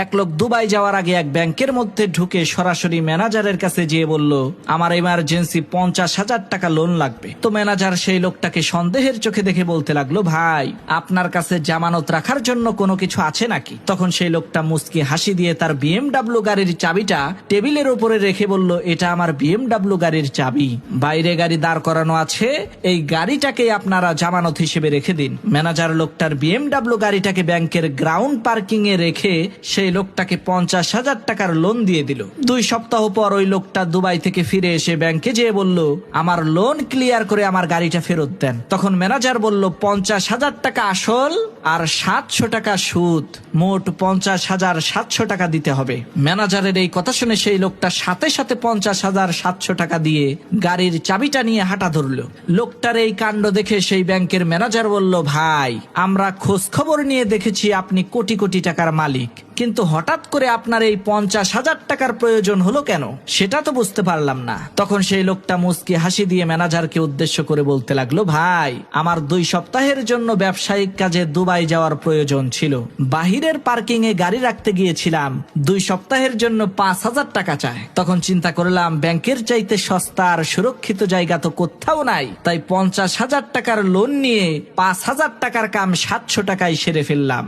এক লোক দুবাই যাওয়ার আগে এক ব্যাংকের মধ্যে ঢুকে সরাসরি ম্যানেজারের কাছে যেয়ে বলল, আমার ইমার্জেন্সি 50,000 টাকা লোন লাগবে। তো ম্যানেজার সেই লোকটাকে সন্দেহের চোখে দেখে বলতে লাগলো, ভাই আপনার কাছে জামানত রাখার জন্য কোনো কিছু আছে নাকি? তখন সেই লোকটা মুচকি হাসি দিয়ে তার BMW গাড়ির চাবিটা টেবিলের উপরে রেখে বলল, এটা আমার BMW গাড়ির চাবি, বাইরে গাড়ি দাঁড় করানো আছে, এই গাড়িটাকে আপনারা জামানত হিসেবে রেখে দিন। ম্যানেজার লোকটার BMW গাড়িটাকে ব্যাংকের গ্রাউন্ড পার্কিং এ রেখে সেই লোকটাকে 50,000 টাকার লোন দিয়ে দিল। 2 সপ্তাহ পর ওই লোকটা দুবাই থেকে ফিরে এসে ব্যাংকে যেয়ে বলল, আমার লোন ক্লিয়ার করে আমার গাড়িটা ফেরত দেন। তখন ম্যানেজার বলল, 50,000 টাকা আসল আর 700 টাকা সুদ, মোট 50,700 টাকা দিতে হবে। ম্যানেজারের এই কথা শুনে সেই লোকটা সাথে সাথে 50,700 টাকা দিয়ে গাড়ির চাবিটা নিয়ে হাঁটা ধরল। লোকটার এই কাণ্ড দেখে সেই ব্যাংকের ম্যানেজার বলল, ভাই আমরা খোঁজ খবর নিয়ে দেখেছি আপনি কোটি কোটি টাকার মালিক, কিন্তু হঠাৎ করে আপনার এই 50,000 টাকার প্রয়োজন হলো কেন, সেটা তো বুঝতে পারলাম না। তখন সেই লোকটা মুচকি হাসি দিয়ে ম্যানেজারকে উদ্দেশ্য করে বলতে লাগলো, ভাই আমার 2 সপ্তাহের জন্য ব্যবসায়িক কাজে দুবাই যাওয়ার প্রয়োজন ছিল, বাহিরের পার্কিং এ গাড়ি রাখতে গিয়েছিলাম, 2 সপ্তাহের জন্য 5,000 টাকা চায়। তখন চিন্তা করলাম ব্যাংকের চাইতে সস্তা আর সুরক্ষিত জায়গা তো কোথাও নাই, তাই 50,000 টাকার লোন নিয়ে 5,000 টাকার কাম 700 টাকায় সেরে ফেললাম।